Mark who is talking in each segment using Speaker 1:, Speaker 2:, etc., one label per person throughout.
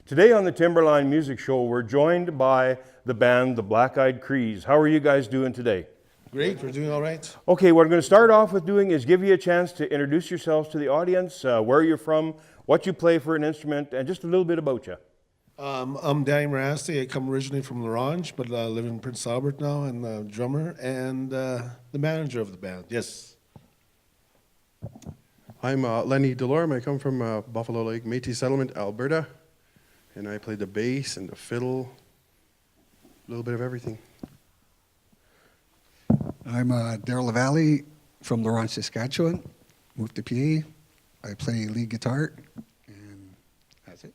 Speaker 1: Today on the Timberline Music Show, we're joined by the band, the Black-Eyed Creez. How are you guys doing today?
Speaker 2: Great, we're doing all right.
Speaker 1: Okay, what I'm going to start off with doing is give you a chance to introduce yourselves to the audience, where you're from, what you play for an instrument, and just a little bit about you.
Speaker 2: I'm Danny Marasti. I come originally from Larange, but live in Prince Albert now, and the drummer and the manager of the band. Yes.
Speaker 3: I'm Lenny Delorme. I come from Buffalo Lake Métis Settlement, Alberta, and I play the bass and the fiddle, a little bit of everything.
Speaker 4: I'm Daryl LaValle from Laurent, Saskatchewan. Moved to PA. I play lead guitar, and that's it.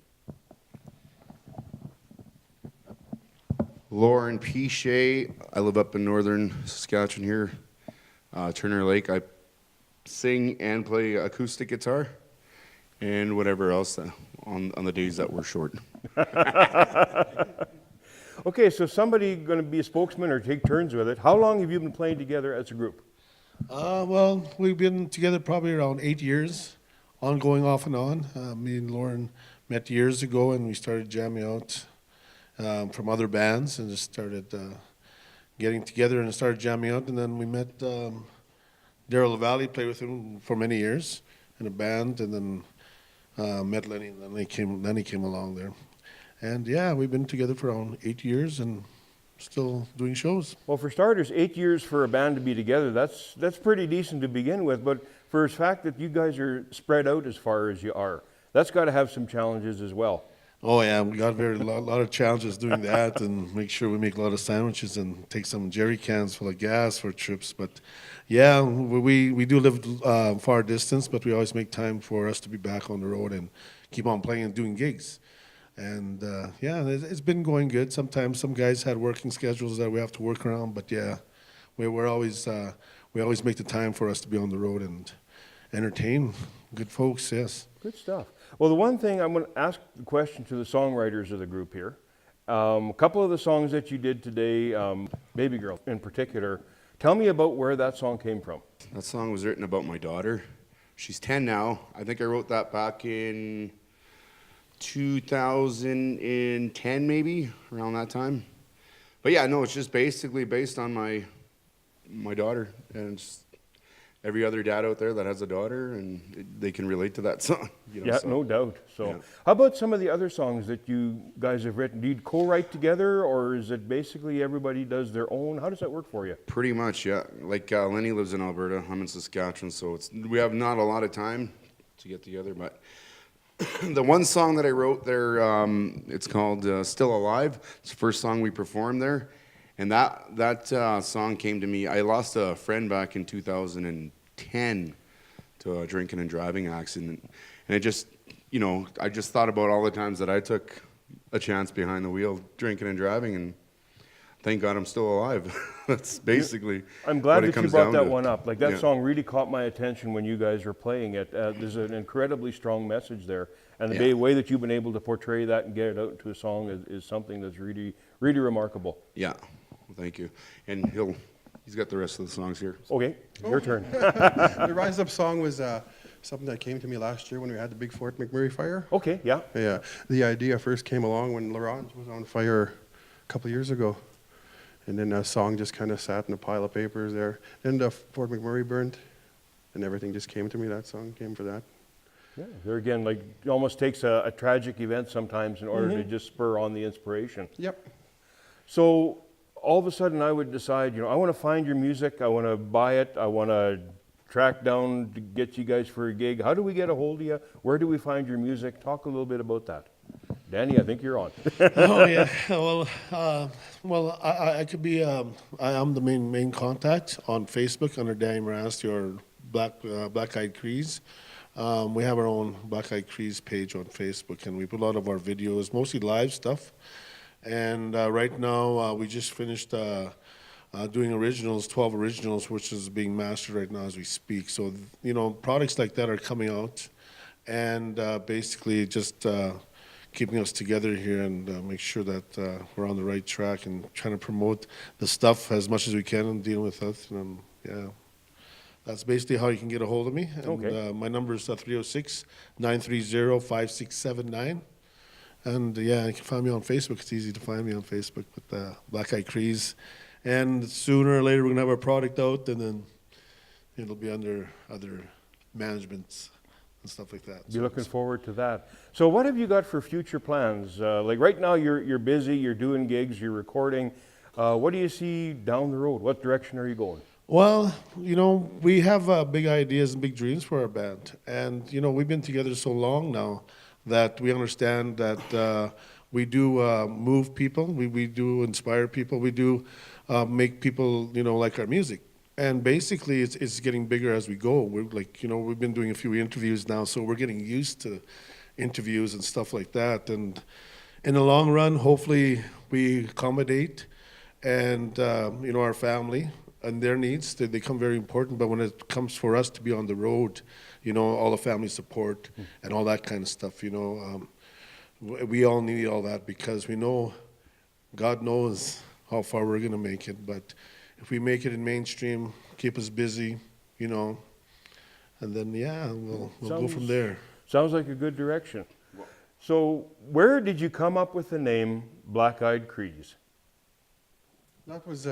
Speaker 5: Lauren Pichet. I live up in northern Saskatchewan here, Turner Lake. I sing and play acoustic guitar and whatever else on the days that we're short.
Speaker 1: Okay, so somebody going to be a spokesman or take turns with it. How long have you been playing together as a group?
Speaker 2: Well, we've been together probably around 8 years, ongoing off and on. Me and Lauren met years ago, and we started jamming out from other bands and just started getting together and started jamming out. And then we met Daryl LaValle, played with him for many years in a band, and then met Lenny, and then Lenny came along there. And yeah, we've been together for around 8 years and still doing shows.
Speaker 1: Well, for starters, 8 years for a band to be together, that's pretty decent to begin with. But for the fact that you guys are spread out as far as you are, that's got to have some challenges as well.
Speaker 2: Oh yeah, we got a lot of challenges doing that, and make sure we make a lot of sandwiches and take some jerry cans full of gas for trips. But yeah, we do live far distance, but we always make time for us to be back on the road and keep on playing and doing gigs. And yeah, it's been going good. Sometimes some guys had working schedules that we have to work around, but yeah, we always make the time for us to be on the road and entertain good folks. Yes.
Speaker 1: Good stuff. Well, the one thing I'm going to ask the question to the songwriters of the group here. A couple of the songs that you did today, Baby Girl in particular, tell me about where that song came from.
Speaker 5: That song was written about my daughter. She's 10 now. I think I wrote that back in 2010, maybe around that time. But yeah, no, it's just basically based on my daughter, and it's every other dad out there that has a daughter, and they can relate to that song.
Speaker 1: Yeah,
Speaker 5: so.
Speaker 1: no doubt. So,
Speaker 5: Yeah.
Speaker 1: How about some of the other songs that you guys have written? Do you co-write together, or is it basically everybody does their own? How does that work for you?
Speaker 5: Pretty much, yeah. Like Lenny lives in Alberta, I'm in Saskatchewan, so we have not a lot of time to get together. But the one song that I wrote there, it's called "Still Alive." It's the first song we performed there, and that song came to me. I lost a friend back in 2010 to a drinking and driving accident, and it just, I just thought about all the times that I took a chance behind the wheel drinking and driving, and thank God I'm still alive. That's basically
Speaker 1: I'm glad
Speaker 5: what it
Speaker 1: that you
Speaker 5: comes
Speaker 1: brought
Speaker 5: down
Speaker 1: that
Speaker 5: to.
Speaker 1: one up. Like that
Speaker 5: Yeah.
Speaker 1: song really caught my attention when you guys were playing it. There's an incredibly strong message there, and the
Speaker 5: Yeah.
Speaker 1: way that you've been able to portray that and get it out into a song is something that's really, really remarkable.
Speaker 5: Yeah, well, thank you. And he's got the rest of the songs here.
Speaker 1: Okay, your turn.
Speaker 3: The Rise Up song was something that came to me last year when we had the big Fort McMurray fire.
Speaker 1: Okay, yeah.
Speaker 3: Yeah, the idea first came along when Laurent was on fire a couple of years ago. And then a song just kind of sat in a pile of papers there. Then the Fort McMurray burned, and everything just came to me. That song came for that.
Speaker 1: Yeah, there again, like it almost takes a tragic event sometimes in order to just spur on the inspiration.
Speaker 3: Yep.
Speaker 1: So all of a sudden I would decide, I want to find your music, I want to buy it, I want to track down to get you guys for a gig. How do we get a hold of you? Where do we find your music? Talk a little bit about that. Danny, I think you're on.
Speaker 2: Oh yeah. Well, I could be. I am the main contact on Facebook under Danny Marasti or Black-Eyed Creez. We have our own Black-Eyed Creez page on Facebook, and we put a lot of our videos, mostly live stuff. And right now, we just finished doing originals, 12 originals, which is being mastered right now as we speak. So products like that are coming out, and basically just keeping us together here and make sure that we're on the right track and trying to promote the stuff as much as we can and dealing with us. And yeah, that's basically how you can get a hold of me. And,
Speaker 1: Okay.
Speaker 2: my number is 306-930-5679. And yeah, you can find me on Facebook. It's easy to find me on Facebook with Black Eyed Creez. And sooner or later, we're gonna have our product out, and then it'll be under other managements and stuff like that.
Speaker 1: Be looking forward to that. So what have you got for future plans? Like right now, you're busy, you're doing gigs, you're recording. What do you see down the road? What direction are you going?
Speaker 2: Well, you know, we have big ideas and big dreams for our band. And, you know, we've been together so long now that we understand that we do move people, we do inspire people, we do make people, you know, like our music. And basically, it's getting bigger as we go. We're like, you know, we've been doing a few interviews now, so we're getting used to interviews and stuff like that. And in the long run, hopefully, we accommodate and, you know, our family and their needs. They become very important. But when it comes for us to be on the road, you know, all the family support and all that kind of stuff, you know, we all need all that because we know, God knows how far we're going to make it. But if we make it in mainstream, keep us busy, you know, and then, yeah, we'll go from there.
Speaker 1: Sounds like a good direction. So where did you come up with the name Black Eyed Creez?
Speaker 3: That was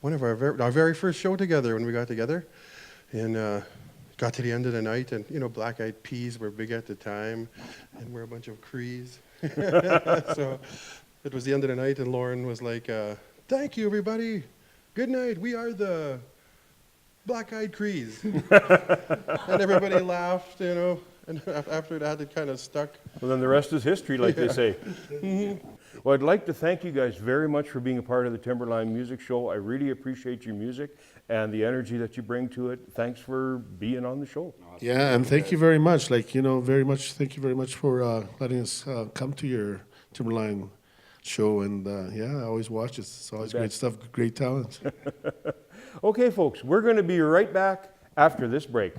Speaker 3: one of our very first show together when we got together. And got to the end of the night, and, you know, Black Eyed Peas were big at the time, and we're a bunch of Creez. So it was the end of the night, and Lauren was like, thank you, everybody. Good night. We are the Black Eyed Creez. And everybody laughed, you know. And after that, it kind of stuck.
Speaker 1: Well, then the rest is history, like they say. Well, I'd like to thank you guys very much for being a part of the Timberline Music Show. I really appreciate your music and the energy that you bring to it. Thanks for being on the show.
Speaker 2: Yeah, and thank you very much. Like, you know, thank you very much for letting us come to your Timberline show. And yeah, I always watch it. It's always great stuff, great talent.
Speaker 1: Okay, folks, we're going to be right back after this break.